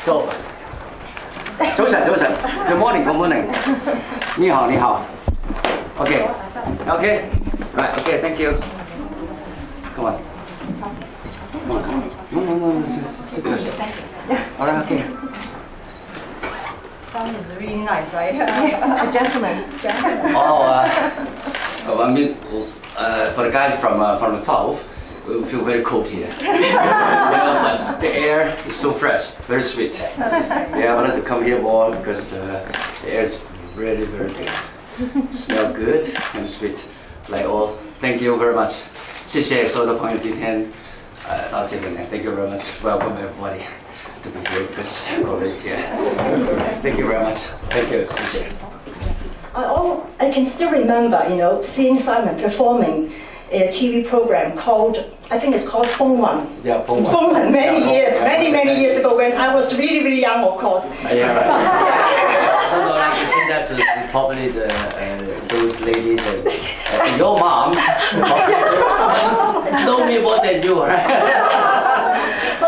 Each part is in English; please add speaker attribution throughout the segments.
Speaker 1: So, 早晨。Good morning. 你好。Okay. Right. Okay. Thank you. Come on. No. Sit. All right. Okay.
Speaker 2: Sound is really nice, right? A gentleman.
Speaker 1: Oh, I mean, for the guy from the south, we feel very cold here. But the air is so fresh, very sweet. Yeah, I wanted to come here more because the air is really very good. Smell good and sweet, like all. Thank you very much. 谢谢所有的朋友今天到这边来。Thank you very much. Welcome everybody to be here because everybody is here. Thank you very much. Thank you. 谢谢。
Speaker 2: I can still remember, seeing Simon performing a TV program called, I think it's called 风雲.
Speaker 1: Yeah, 風雲.
Speaker 2: 風雲, many years ago when I was really, really young, of course.
Speaker 1: Yeah, right. No, like you see that is probably those ladies and your mom know me more than you, right?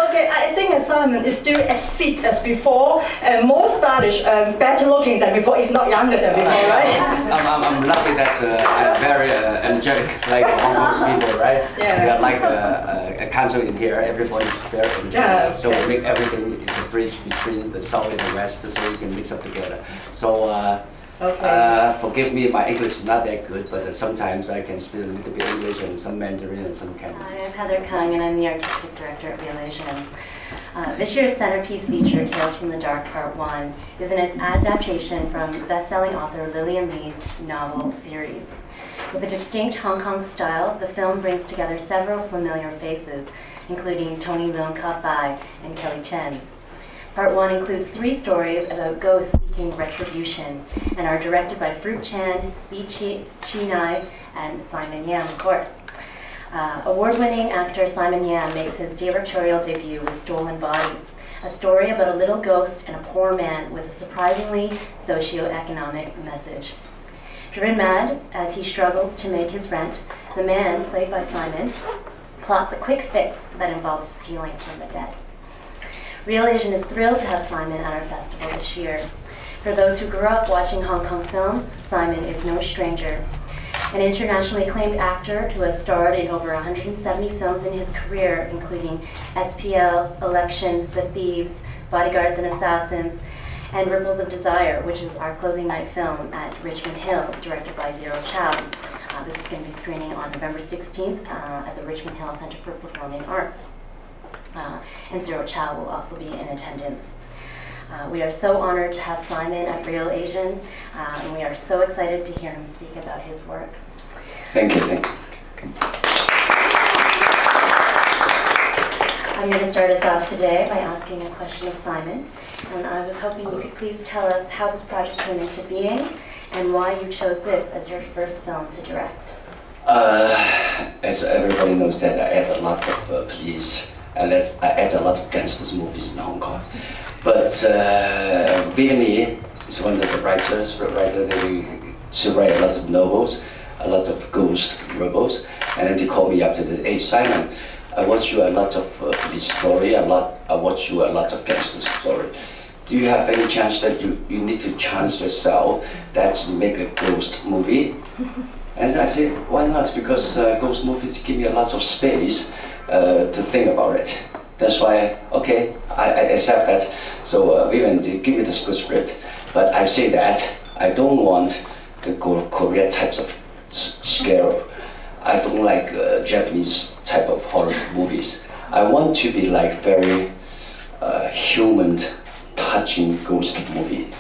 Speaker 2: Okay, I think Simon is still as fit as before, and more stylish, better looking than before, if not younger than before, right?
Speaker 1: I'm lucky that I'm very energetic, like Hong Kong's people, right?
Speaker 2: Yeah.
Speaker 1: We got like a council in here, everybody's very energetic.
Speaker 2: Yeah.
Speaker 1: So we make everything is a bridge between the south and the west, so we can mix up together. So forgive me, my English is not that good, but sometimes I can speak a little bit English and some Mandarin and some Cantonese.
Speaker 3: Hi, I'm Heather Kung, and I'm the artistic director at Real Asian. This year's centerpiece feature, Tales from the Dark Part 1, is an adaptation from best-selling author Lillian Lee's novel series. With a distinct Hong Kong style, the film brings together several familiar faces, including Tony Leung Ka-fai and Kelly Chen. Part 1 includes 3 stories about ghosts seeking retribution and are directed by Fruit Chan, Lee Chi-nai, and Simon Yam, of course. Award-winning actor Simon Yam makes his directorial debut with Stolen Body, a story about a little ghost and a poor man with a surprisingly socio-economic message. Driven mad as he struggles to make his rent, the man, played by Simon, plots a quick fix that involves stealing from the dead. Real Asian is thrilled to have Simon at our festival this year. For those who grew up watching Hong Kong films, Simon is no stranger. An internationally acclaimed actor who has starred in over 170 films in his career, including SPL, Election, The Thieves, Bodyguards and Assassins, and Ripples of Desire, which is our closing night film at Richmond Hill, directed by Zero Chow. This is going to be screening on November 16th at the Richmond Hill Center for Performing Arts. And Zero Chow will also be in attendance. We are so honored to have Simon at Real Asian, and we are so excited to hear him speak about his work.
Speaker 1: Thank you.
Speaker 3: I'm going to start us off today by asking a question of Simon, and I was hoping you could please tell us how this project came into being and why you chose this as your first film to direct.
Speaker 1: As everybody knows that I add a lot of police, and I add a lot of gangsters movies in Hong Kong. But Vianney is one of the writers. She write a lot of novels, a lot of ghost novels, and then they call me up to the, hey Simon, I watch you a lot of police story, I watch you a lot of gangster story. Do you have any chance that you need to chance yourself that you make a ghost movie? And I said, why not? Because ghost movies give me a lot of space to think about it. That's why, okay, I accept that. So Vivian, they give me the script, but I say that I don't want the Korean types of scare. I don't like Japanese type of horror movies. I want to be like very human, touching ghost movie.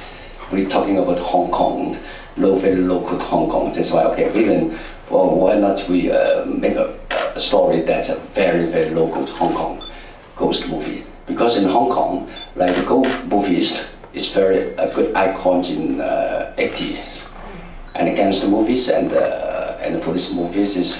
Speaker 1: We're talking about Hong Kong, very local Hong Kong. That's why, okay, Vivian, well, why not we make a story that's very, very local to Hong Kong, ghost movie. Because in Hong Kong, like the ghost movies is very good icons in 80s. And the gangster movies and the police movies is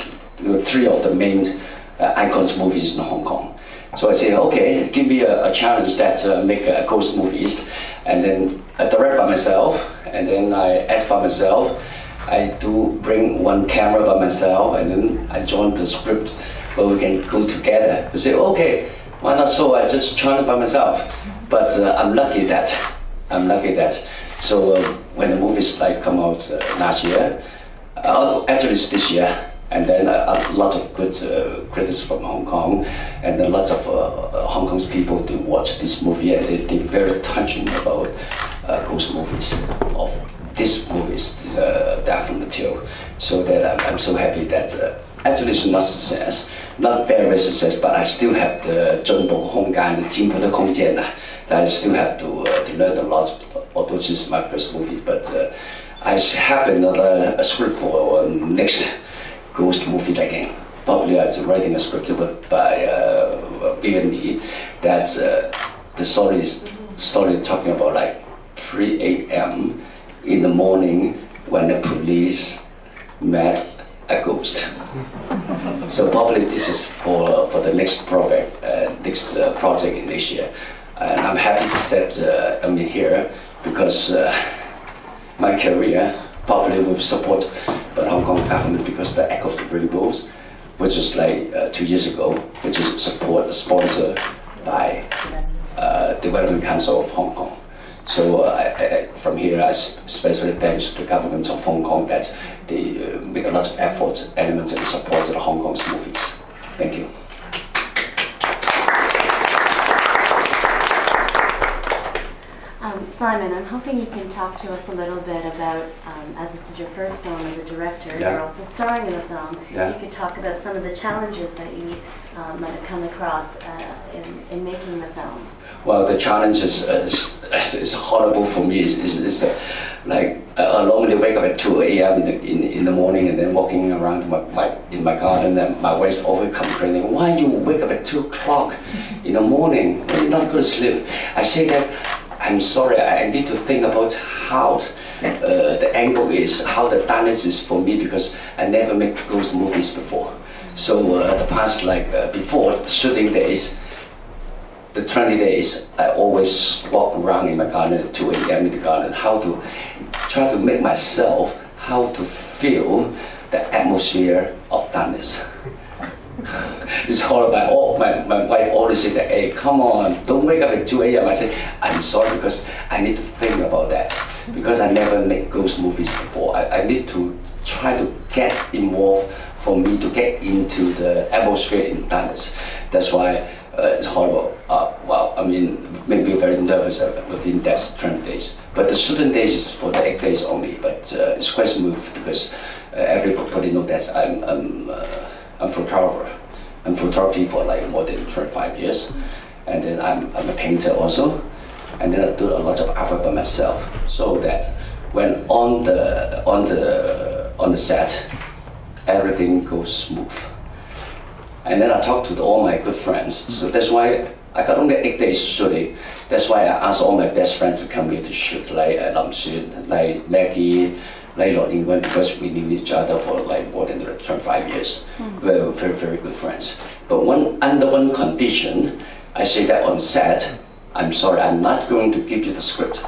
Speaker 1: three of the main icons movies in Hong Kong. So I say, okay, give me a challenge that make ghost movies, and then I direct by myself, and then I act by myself. I do bring one camera by myself, and then I join the script where we can go together. You say, okay, why not? So I just join it by myself. But I'm lucky that. So when the movies like come out last year, actually it's this year. And then a lot of good critics from Hong Kong, and a lot of Hong Kong's people do watch this movie, and they're very touching about ghost movies. Of these movies, different material. So that I'm so happy that actually it's not success, not very success, but I still have the 进步空间, that I still have to learn a lot. Although this is my first movie, but I have another script for next ghost movie again. Probably I was writing a script by B&E that the story is talking about like 3 a.m. in the morning when the police met a ghost. So probably this is for the next project in this year. And I'm happy to set here because my career probably will support by the Hong Kong government because the Echo of the Rainbows, which is like 2 years ago, which is sponsored by Development Council of Hong Kong. So from here, I especially thank the government of Hong Kong that they make a lot of effort, elements, and support the Hong Kong's movies. Thank you.
Speaker 3: Simon, I'm hoping you can talk to us a little bit about, as this is your first film as a director, you're also starring in the film. You could talk about some of the challenges that you might have come across in making the film.
Speaker 1: Well, the challenge is horrible for me. It's like I normally wake up at 2 a.m. in the morning and then walking around in my garden, and my wife always complaining, why you wake up at 2 o'clock in the morning when you're not going to sleep? I say that, I'm sorry, I need to think about how the angle is, how the dynamics is for me, because I never make those movies before. So the past, before the shooting days, the 20 days, I always walk around in my garden at 2 a.m. in the garden, how to try to make myself, how to feel the atmosphere of darkness. It's horrible. My wife always said that, hey, come on, don't wake up at 2 a.m. I say, I'm sorry, because I need to think about that. Because I never make ghost movies before. I need to try to get involved for me to get into the atmosphere in darkness. That's why it's horrible. Well, I mean, maybe very nervous within that 20 days. But the shooting days is for the 8 days only. But it's quite smooth because everybody knows that I'm photographer. I'm photography for like more than 25 years, and then I'm a painter also, and then I do a lot of artwork by myself. So that when on the set, everything goes smooth. And then I talk to all my good friends. So that's why I got only 8 days shooting. That's why I asked all my best friends to come here to shoot, like Lam Xun, like Maggie, like Lord England, because we knew each other for like more than 25 years. We were very, very good friends. But under one condition, I say that on set, I'm sorry, I'm not going to give you the script.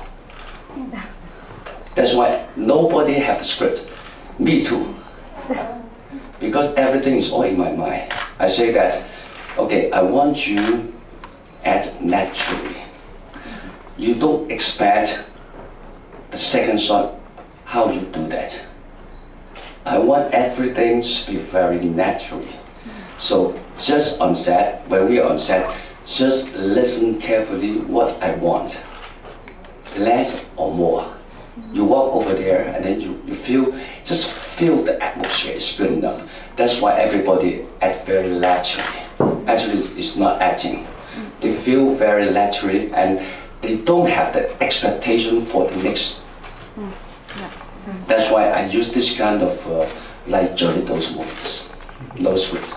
Speaker 1: That's why nobody has the script. Me too. Because everything is all in my mind. I say that, okay, I want you to act naturally. You don't expect the second shot how you do that. I want everything to be very natural. So just on set, when we are on set, just listen carefully what I want. Less or more. You walk over there and then you feel, just feel the atmosphere is good enough. That's why everybody acts very naturally. Actually, it's not acting. They feel very naturally and they don't have the expectation for the next. That's why I use this kind of like Johnny Doe's movies. No script.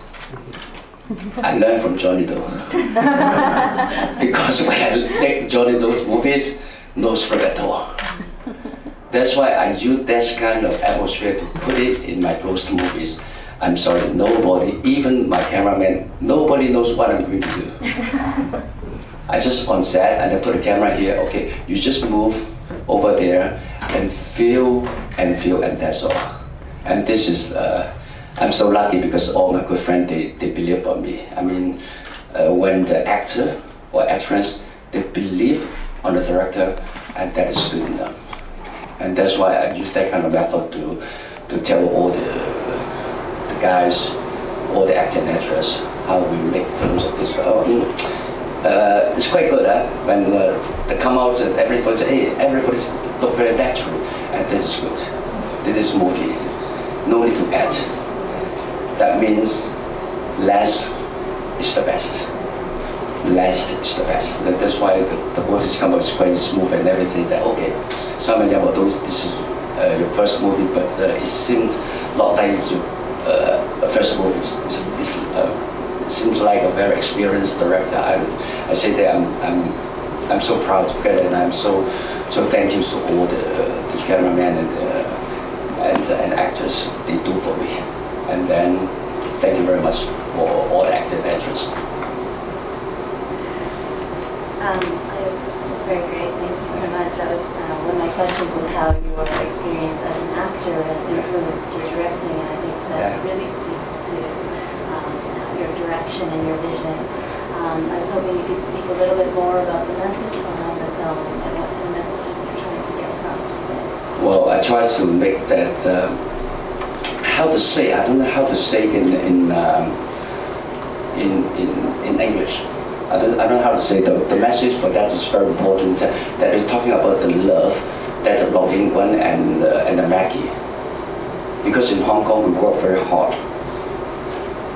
Speaker 1: I learned from Johnny Do. Because when I make Johnny Do's movies, no script at all. That's why I use that kind of atmosphere to put it in my ghost movies. I'm sorry, nobody, even my cameraman, nobody knows what I'm going to do. I just on set and I put a camera here, okay, you just move over there and feel, and that's all. And this is, I'm so lucky because all my good friends, they believe on me. I mean, when the actor or actress, they believe on the director, and that is good enough. And that's why I use that kind of method to tell all the guys, all the actor and actress, how we make films of this. It's quite good, when they come out and everybody say, hey, everybody's look very natural, and this is good. This is movie, no need to add. That means less is the best. Less is the best. That's why the movies come out quite smooth and everything. That okay, Simon Yam, this is your first movie, but it seemed not like your first movies. It seems like a very experienced director. I say that I'm so proud to get it, and I'm so thank you to all the cameramen and actors they do for me. And then thank you very much for all the actors and actors.
Speaker 3: It's very great. Thank you so much. That was one of my questions was how your experience as an actor has influenced your directing, and I think that really speaks to your direction and your vision. I was hoping you could speak a little bit more about the message behind the film and what kind of messages you're trying to get across with it.
Speaker 1: Well, I try to make that. How to say? I don't know how to say in English. I don't know how to say the message for that is very important. That is talking about the love that the Long England and the Maggie. Because in Hong Kong we work very hard.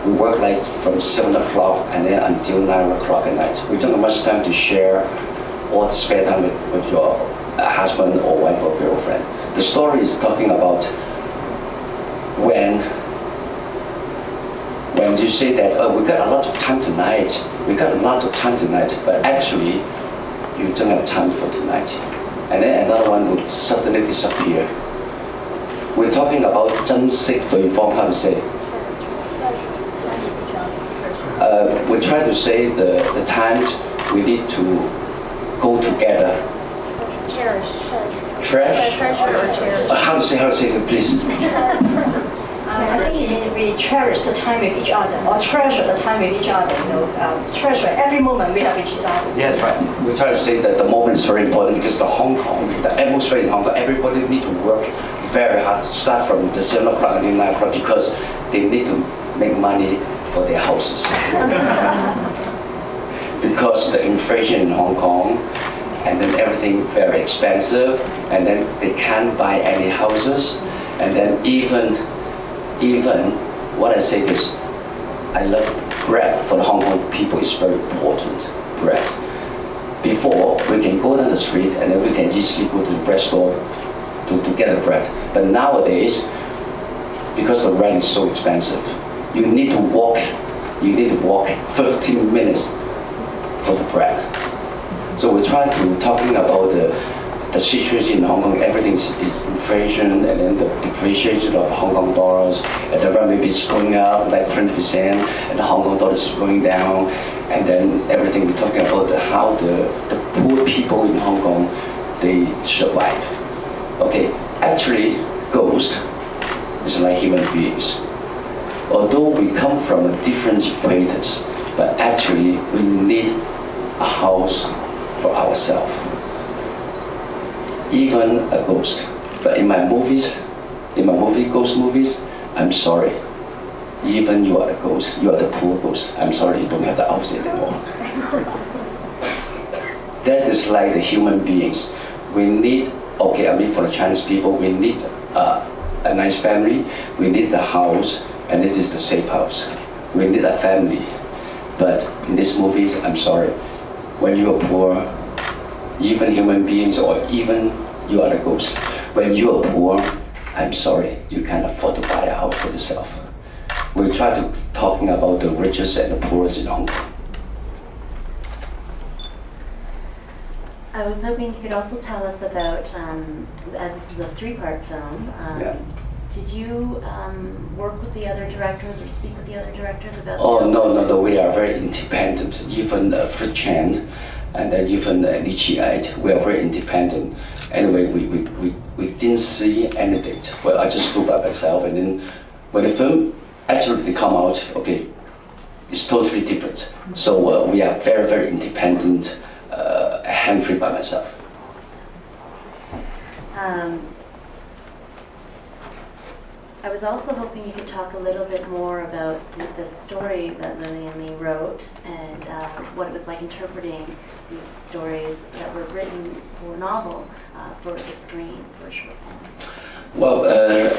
Speaker 1: We work like from 7 o'clock and then until 9 o'clock at night. We don't have much time to share or spare time with your husband or wife or girlfriend. The story is talking about when you say that, oh, we got a lot of time tonight, but actually you don't have time for tonight. And then another one would suddenly disappear. We're talking about 珍惜對方, how to say? We try to say the times we need to go together.
Speaker 2: Cherish.
Speaker 1: Treasure or cherish? How to say it, please?
Speaker 2: I think we cherish the time with each other, or treasure the time with each other. Treasure every moment we have with each other.
Speaker 1: Yes, right. We try to say that the moment is very important because the atmosphere in Hong Kong, everybody need to work very hard. Start from the 7 o'clock until 9 o'clock because they need to make money for their houses. Because the inflation in Hong Kong, and then everything very expensive, and then they can't buy any houses, and then even what I say is, I love bread for the Hong Kong people is very important, bread. Before, we can go down the street and then we can easily go to the bread store to get the bread. But nowadays, because the rent is so expensive, you need to walk 15 minutes for the bread. So we try to talking about the situation in Hong Kong. Everything is inflation, and then the depreciation of Hong Kong dollars, and the renminbi is going up like 20%, and the Hong Kong dollar is going down, and then everything we're talking about how the poor people in Hong Kong they survive. Okay, actually, ghost is like human beings. Although we come from different equators, but actually we need a house for ourselves. Even a ghost. But in my ghost movies, I'm sorry. Even you are a ghost, you are the poor ghost. I'm sorry you don't have the house anymore. That is like the human beings. We need, okay, I mean for the Chinese people, we need a nice family, we need the house, and this is the safe house. We need a family. But in these movies, I'm sorry, when you are poor, even human beings or even you are a ghost, when you are poor, I'm sorry, you can't afford to buy a house for yourself. we try to talking about the richest and the poorest in Hong Kong.
Speaker 3: I was hoping you could also tell us about, as this is a three-part film, did you work with the other directors or speak with the other directors about?
Speaker 1: Oh, no, we are very independent. Even Fred Chan and even Li Qi, we are very independent. Anyway, we didn't see anything. Well, I just do by myself, and then when the film actually come out, okay, it's totally different. So we are very, very independent, hand-free by myself.
Speaker 3: I was also hoping you could talk a little bit more about the story that Lillian Lee wrote and what it was like interpreting these stories that were written for a novel, for the screen, for a short film.
Speaker 1: Well,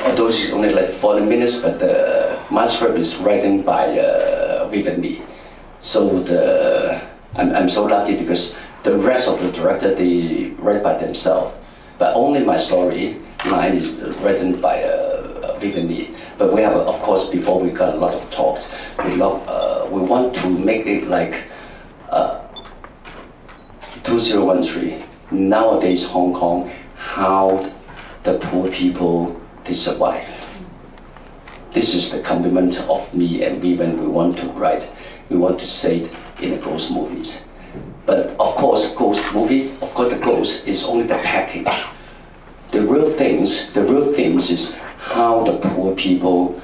Speaker 1: although it's only like 40 minutes, but the manuscript is written by Vivian Lee. So I'm so lucky because the rest of the director, they write by themselves. But only my story line is written by Vivian Lee. But we have, of course, before we got a lot of talks, we want to make it like 2013. Nowadays, Hong Kong, how the poor people, they survive. This is the commitment of me and Vivian we want to write. We want to say it in the ghost movies. But of course, ghost movies, of course the ghost is only the package. The real themes is how the poor people,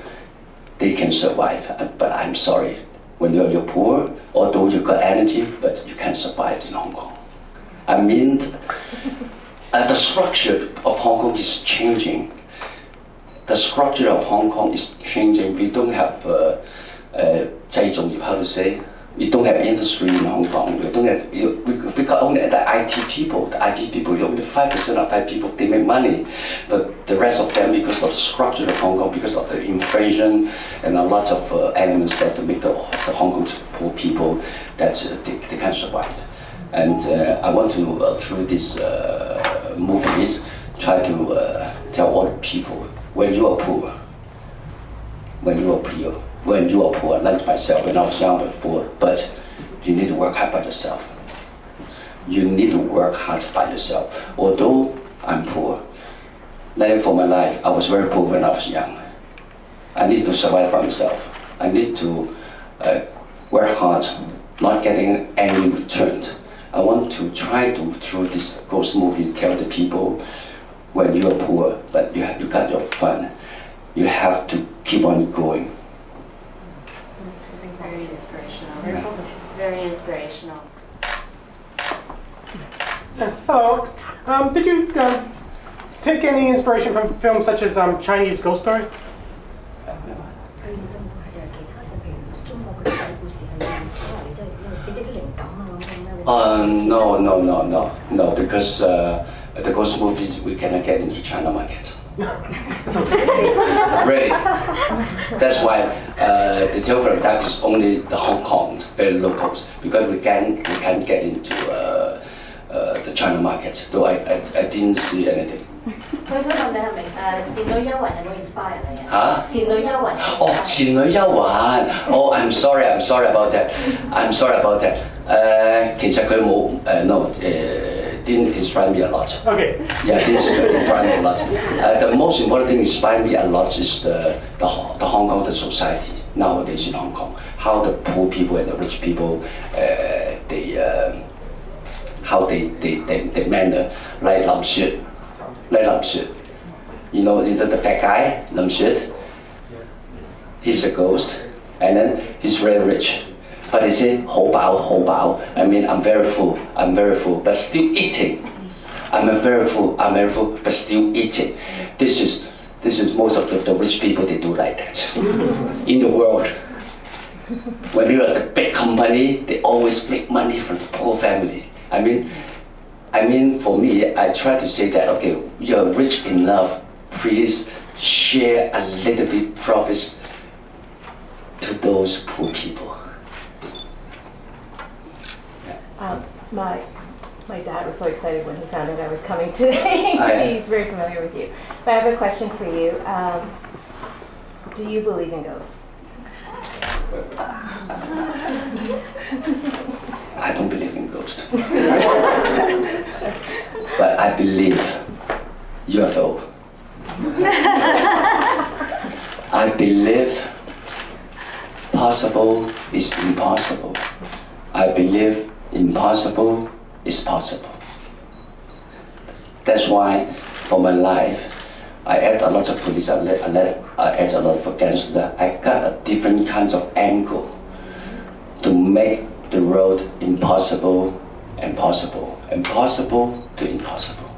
Speaker 1: they can survive. But I'm sorry, when you're poor, although you got energy, but you can't survive in Hong Kong. I mean, the structure of Hong Kong is changing. The structure of Hong Kong is changing. We don't have, how to say, we don't have industry in Hong Kong. We don't have, we got only the IT people. The IT people, only 5% of IT people, they make money. But the rest of them, because of the structure of Hong Kong, because of the inflation and a lot of elements that make the Hong Kong poor people, that they can't survive. And I want to, through these movies, try to tell all the people, when you are poor, like myself, when I was young, I was poor, but you need to work hard by yourself. You need to work hard by yourself. Although I'm poor, like for my life, I was very poor when I was young. I need to survive by myself. I need to work hard, not getting any return. I want to try to, through this ghost movie, tell the people, when you are poor, but you got your fun, you have to keep on going.
Speaker 3: Very inspirational. Very positive. Very inspirational.
Speaker 4: Hello. Did you take any inspiration from films such as Chinese Ghost Story?
Speaker 1: No, because the ghost movies we cannot get into China market. Really. That's why the television that is only the Hong Kong, very locals, because we can't get into the China market. Though I didn't see anything.
Speaker 5: 佢想問你係咪倩女幽魂有冇 inspire 你
Speaker 1: 啊？
Speaker 5: 倩女幽魂。
Speaker 1: 哦，倩女幽魂。Oh, I'm sorry about that.其實佢冇didn't inspire me a lot.
Speaker 4: Okay.
Speaker 1: Yeah, didn't inspire me a lot. The most important thing inspired me a lot is the Hong Kong, the society nowadays in Hong Kong. How the poor people and the rich people, how they manner, like Lam Shit. You know the fat guy, Lam Shit. He's a ghost, and then he's very rich. But he said, 好飽. I mean, I'm very full, but still eating. I'm very full, but still eating. This is most of the rich people, they do like that. In the world, when you're at the big company, they always make money from the poor family. I mean, for me, I try to say that, okay, you're rich enough, please share a little bit profits to those poor people.
Speaker 6: My dad was so excited when he found out I was coming today. He's very familiar with you. But I have a question for you. Do you believe in ghosts?
Speaker 1: I don't believe in ghosts. But I believe UFO. I believe possible is impossible. I believe impossible is possible. That's why for my life, I add a lot of police, I add a lot of gangsters. I got a different kinds of angle to make the road impossible and possible, and possible to impossible.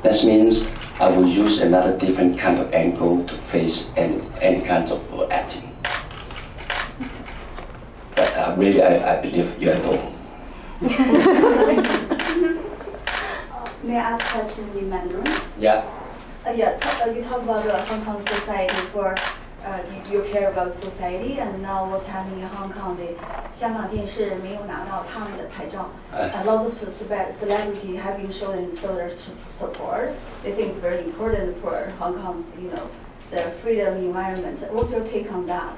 Speaker 1: That means I will use another different kind of angle to face any kind of acting. But really, I believe UFO.
Speaker 7: May I ask a question in Mandarin?
Speaker 1: Yeah.
Speaker 7: You talk about Hong Kong society for you care about society, and now what's happening in Hong Kong? 香港电视没有拿到他们的牌照。Lots of celebrities have been showing their support. They think it's very important for Hong Kong's, the freedom environment. What's your take on that?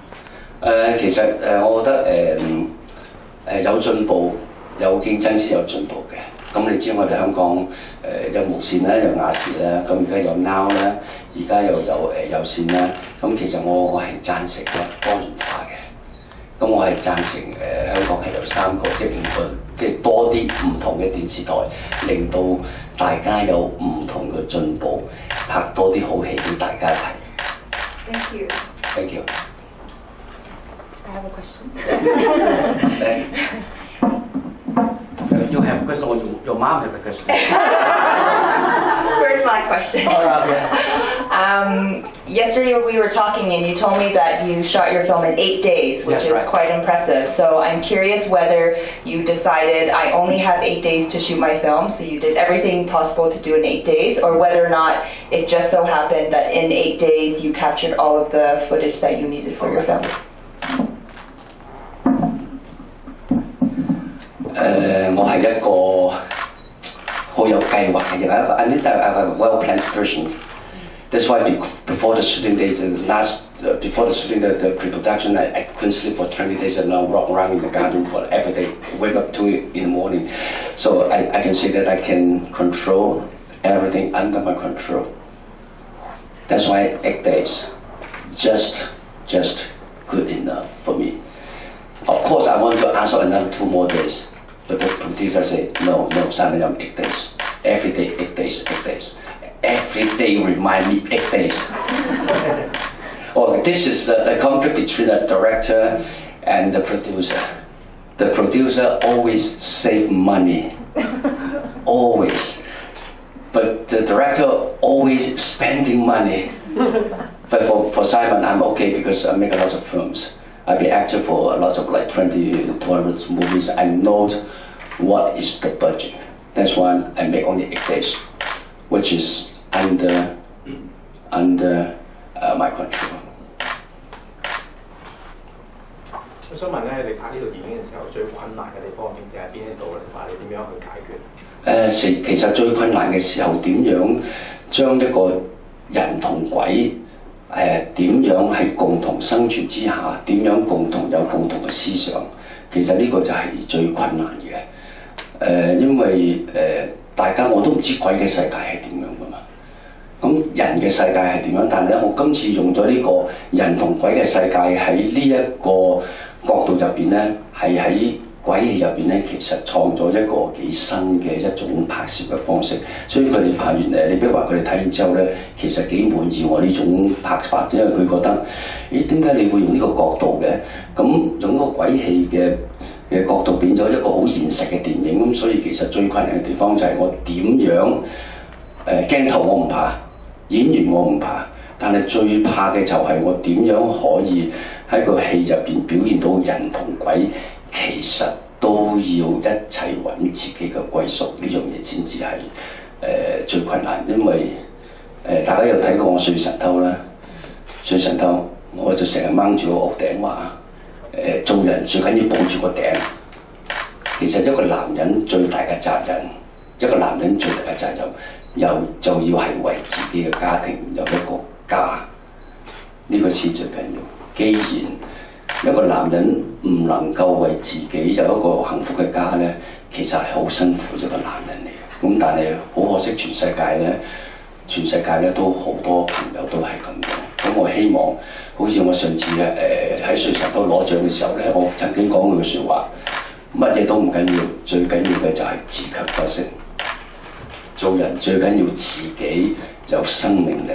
Speaker 1: 其實我覺得有進步，有競爭先有進步嘅。咁你知我哋香港有無線啦，有亞視啦，咁而家有 Now 啦，而家又有有線啦。咁其實我係贊成嘅多元化嘅。咁我係贊成香港係有3個，即係5個，即係多啲唔同嘅電視台，令到大家有唔同嘅進步，拍多啲好戲俾大家睇。
Speaker 7: Thank you.
Speaker 1: Thank you.
Speaker 6: I have a question.
Speaker 1: You have a question, or your mom have a question?
Speaker 6: First, my question. Yesterday we were talking and you told me that you shot your film in 8 days, which
Speaker 1: Yes,
Speaker 6: is
Speaker 1: right.
Speaker 6: quite impressive. So I'm curious whether you decided I only have 8 days to shoot my film, so you did everything possible to do in 8 days, or whether or not it just so happened that in 8 days you captured all of the footage that you needed for your film.
Speaker 1: 我係一個好有計劃嘅人。I need a well-planned person. That's why before the shooting days, before the shooting, the pre-production, I couldn't sleep for 20 days and now walk around in the garden for every day, wake up 2 in the morning. So I can say that I can control everything under my control. That's why 8 days, just good enough for me. Of course, I want to ask for another 2 more days. But the producer said, no, Simon Yam, 8 days. Every day, 8 days, 8 days. Every day remind me 8 days. Oh, this is the conflict between the director and the producer. The producer always save money, always. But the director always spending money. But for Simon, I'm okay because I make a lot of films. I've been active for a lot of like 20 movies. I know what is the budget. That's why I make only 8 days, which is under my control.
Speaker 8: 我想問咧，你拍呢套電影嘅時候，最困難嘅地方係邊一度咧？同埋你點樣去解決？
Speaker 1: 其實最困難嘅時候，點樣將一個人同鬼點樣喺共同生存之下，點樣共同有共同嘅思想，其實呢個就係最困難嘅。因為大家我都唔知鬼嘅世界係點樣噶嘛。咁人嘅世界係點樣？但係咧，我今次用咗呢個人同鬼嘅世界喺呢一個角度入邊咧，係喺鬼戲入邊咧，其實創咗一個幾新嘅一種拍攝嘅方式。所以佢哋拍完你比如話佢哋睇完之後咧，其實幾滿意我呢種拍法，因為佢覺得，咦點解你會用呢個角度嘅？咁用個鬼戲嘅角度變咗一個好現實嘅電影，咁所以其實最困難嘅地方就係我點樣鏡頭我唔怕，演員我唔怕，但係最怕嘅就係我點樣可以喺個戲入邊表現到人同鬼其實都要一齊揾自己嘅歸屬，呢樣嘢先至係最困難，因為大家有睇過我睡神偷啦，睡神偷我就成日掹住個屋頂話。做人最緊要保住個頂。其實一個男人最大嘅責任，一個男人最大嘅責任，就要係為自己嘅家庭有一個家，呢個先最緊要。既然一個男人唔能夠為自己有一個幸福嘅家咧，其實係好辛苦一個男人嚟嘅。咁但係好可惜，全世界咧都好多朋友都係咁樣。咁我希望，好似我上次喺瑞士都攞獎嘅時候咧，我曾經講過句説話，乜嘢都唔緊要，最緊要嘅就係自強不息。做人最緊要自己有生命力，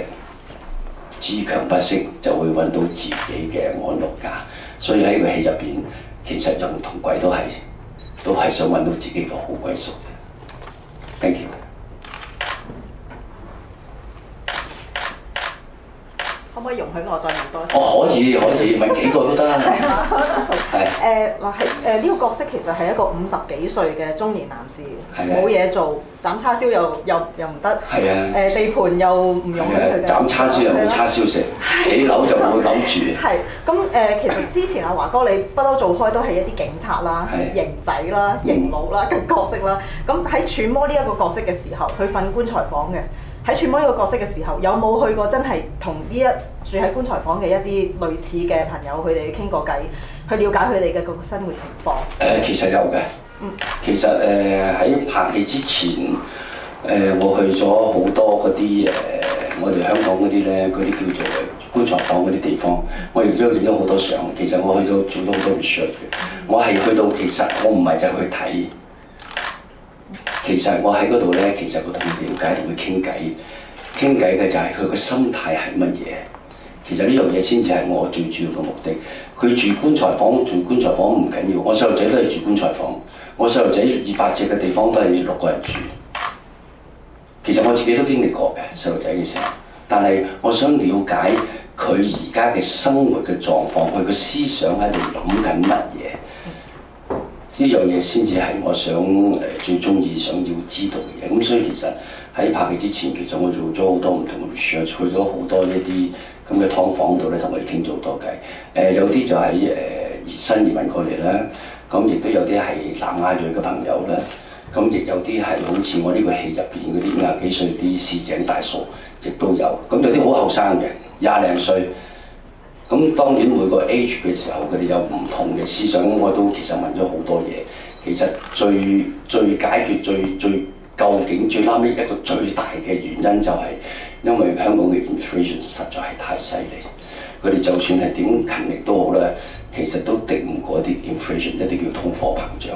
Speaker 1: 自強不息就會揾到自己嘅安樂家。所以喺個戲入邊，其實人同鬼都係想揾到自己嘅好歸宿。Thank you。
Speaker 9: 可唔可以容許我再問多啲？
Speaker 1: 哦，可以，問幾個都得。
Speaker 9: 係呢個角色其實係一個50幾歲嘅中年男士，冇嘢做，斬叉燒又唔得。係啊。地盤又唔容許佢嘅。
Speaker 1: 斬叉燒又冇叉燒食，起樓就冇樓住。
Speaker 9: 係咁其實之前阿華哥你不嬲做開都係一啲警察啦、刑仔啦、刑佬啦嘅角色啦。咁喺揣摩呢一個角色嘅時候，佢瞓棺材房嘅。喺揣摩呢個角色嘅時候，有冇去過真係同呢住喺棺材房嘅一啲類似嘅朋友，佢哋傾過偈，去了解佢哋嘅個生活情況？
Speaker 1: 其實有嘅。其實喺拍戲之前，我去咗好多嗰啲我哋香港嗰啲咧，嗰啲叫做棺材房嗰啲地方，我亦都影咗好多相。其實我去到做咗好多 research 嘅，我係去到其實我唔係就去睇。其實我喺嗰度咧，其實我同佢了解，同佢傾偈嘅就係佢個心態係乜嘢。其實呢樣嘢先至係我最主要嘅目的。佢住棺材房唔緊要，我細路仔都係住棺材房。我細路仔200尺嘅地方都係6個人住。其實我自己都經歷過嘅細路仔嘅時候，但係我想了解佢而家嘅生活嘅狀況，佢個思想喺度諗緊乜嘢。呢樣嘢先至係我想最中意想要知道嘅嘢。咁所以其實喺拍戲之前，其實我做咗好多唔同嘅 research，去咗好多呢啲咁嘅劏房度咧，同佢哋傾咗好多偈。有啲就喺新移民過嚟啦，咁亦都有啲係南亞裔嘅朋友啦，咁亦有啲係好似我呢個戲入邊嗰啲50幾歲啲市井大叔，亦都有。咁有啲好後生嘅20零歲。咁當然每個 age 嘅時候，佢哋有唔同嘅思想，我都其實問咗好多嘢。其實最解決最究竟最啱呢一個最大嘅原因就係因為香港嘅 inflation 實在係太犀利，佢哋就算係點勤力都好咧，其實都敵唔過啲 inflation， 一啲叫通貨膨脹，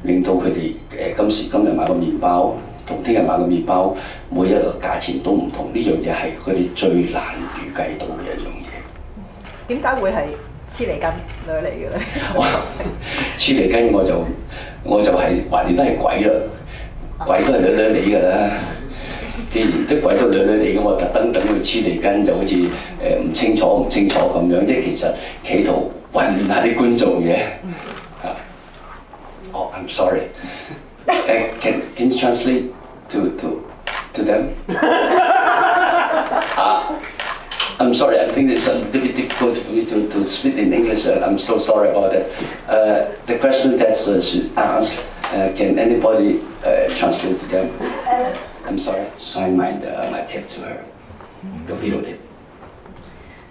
Speaker 1: 令到佢哋今時今日買個麵包同聽日買個麵包每一個價錢都唔同。呢樣嘢係佢哋最難預計到嘅一樣嘢。
Speaker 9: 點解會係黐脷根女嚟嘅咧？
Speaker 1: 黐脷根我就係橫掂都係鬼啦，鬼都係女嚟㗎啦。既然啲鬼都女嚟嘅，我特登等佢黐脷根，就好似唔清楚咁樣，即係其實企圖混亂下啲觀眾嘅。I'm sorry. Can you translate to them? I'm sorry, I think it's a little bit difficult for me to speak in English. I'm so sorry about that. The question that's asked, can anybody translate to them? I'm sorry. Sign my tip to her, the video tip.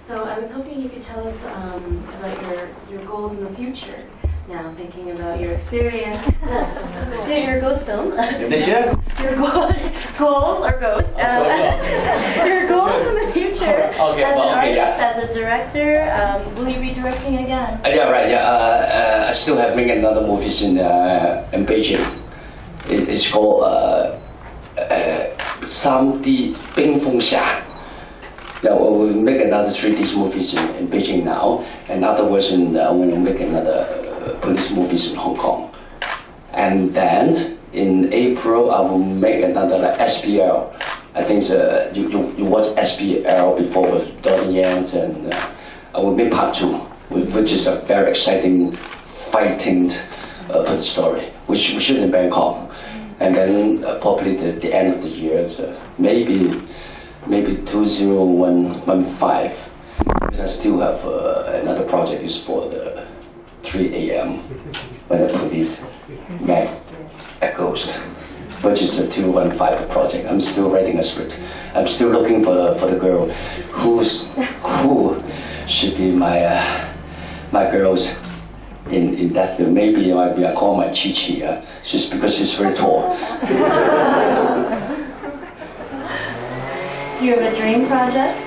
Speaker 3: So I was hoping you could tell us about your goals in the future. Now, thinking about your experience doing your ghost film.
Speaker 1: This year?
Speaker 3: Your goals or ghosts. Your goals in the future.
Speaker 1: Okay,
Speaker 3: as an artist,
Speaker 1: yeah.
Speaker 3: as a director, will you be directing again?
Speaker 1: Yeah, right. Yeah, I still have made another movies in Beijing. It's called 3D 冰封侠. Yeah, we'll make another 3D movies in Beijing now, and afterwards we'll make another police movies in Hong Kong. And then in April I will make another SPL. I think you watched SPL before with Simon Yam, and I will make part 2, which is a very exciting fighting story, which we shoot in Bangkok. And then probably the end of the year, maybe 2015, because I still have another project is for the 3 a.m. when the police met a ghost, which is a 215 project. I'm still writing a script. I'm still looking for the girl who should be my my girls in that film. Maybe I call my Chi. She's because she's very tall.
Speaker 3: Do you have a dream project?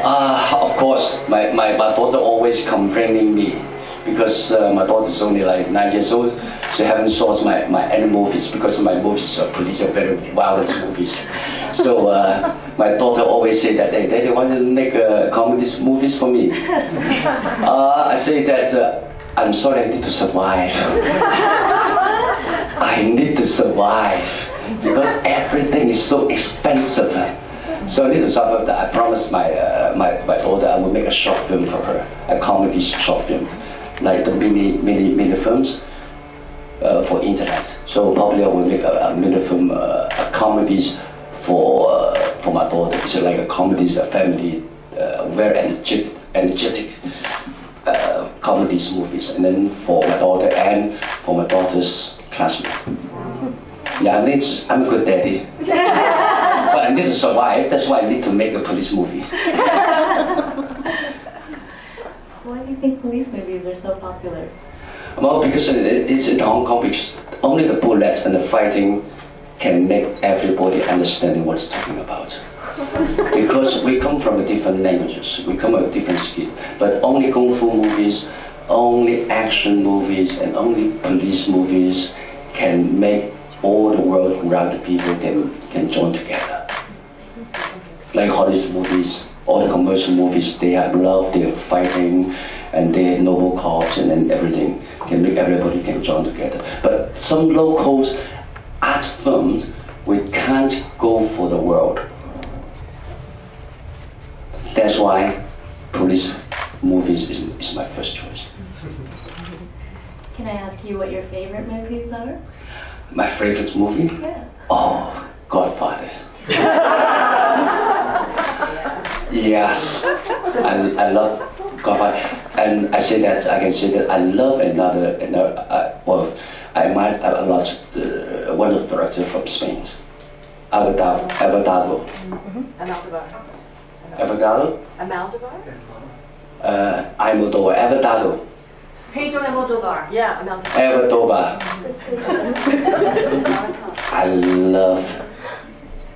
Speaker 1: Of course, my daughter always complaining me because my daughter is only like 9 years old. She haven't saw my any movies because my movies are police are very violent movies. So my daughter always say that, hey, Daddy, want to make comedy movies for me? I say that I'm sorry, I need to survive. I need to survive because everything is so expensive. So I need to survive. I promised my daughter I will make a short film for her, a comedy short film, like the mini films for internet. So probably I will make a mini film, a comedies for my daughter. It's like a comedies, a family, very energetic comedies movies, and then for my daughter and for my daughter's classmate. Yeah, I'm a good daddy. But I need to survive, that's why I need to make a police movie.
Speaker 3: Why do you think police movies are so popular?
Speaker 1: Well, because it's in Hong Kong, because only the bullets and the fighting can make everybody understand what it's talking about. Because we come from different languages, we come from different skills, but only kung fu movies, only action movies, and only police movies can make all the world around the people can join together. Like Hollywood movies, all the commercial movies, they have love, they are fighting, and they have noble cause, and then everything can make everybody can join together. But some locals art films, we can't go for the world. That's why police movies is my first choice.
Speaker 3: Can I ask you what your favorite movies are?
Speaker 1: My favorite movie?
Speaker 3: Yeah.
Speaker 1: Oh, Godfather. Yes, I love Godfather, and I can say that I love another well, I admire a lot one of the directors from Spain, Almodovar. Almodovar.
Speaker 5: Pedro Almodovar. Yeah,
Speaker 1: Almodovar. I love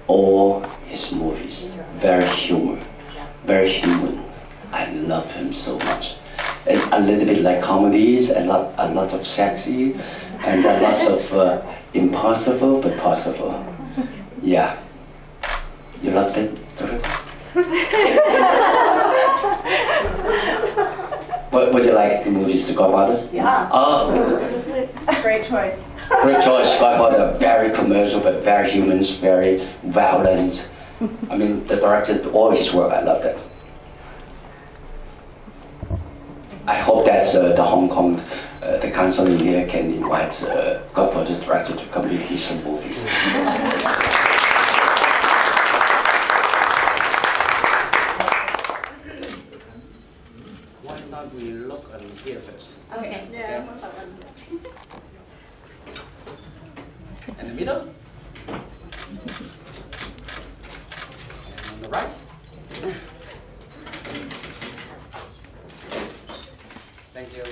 Speaker 1: all his movies. Very human. I love him so much. It's a little bit like comedies, a lot of sexy, and a lot of impossible but possible. Yeah. You love that? Would you like the movies to Godfather?
Speaker 9: Yeah.
Speaker 1: Oh.
Speaker 9: Great choice.
Speaker 1: Great choice. Godfather, very commercial but very human, very violent. I mean, the director, all his work, I love that. I hope that the Hong Kong, the council in here can invite Godfather's director to come with some movies. Why not we look and hear first?
Speaker 5: Okay.
Speaker 1: Yeah. In the middle. And on the right. Thank you.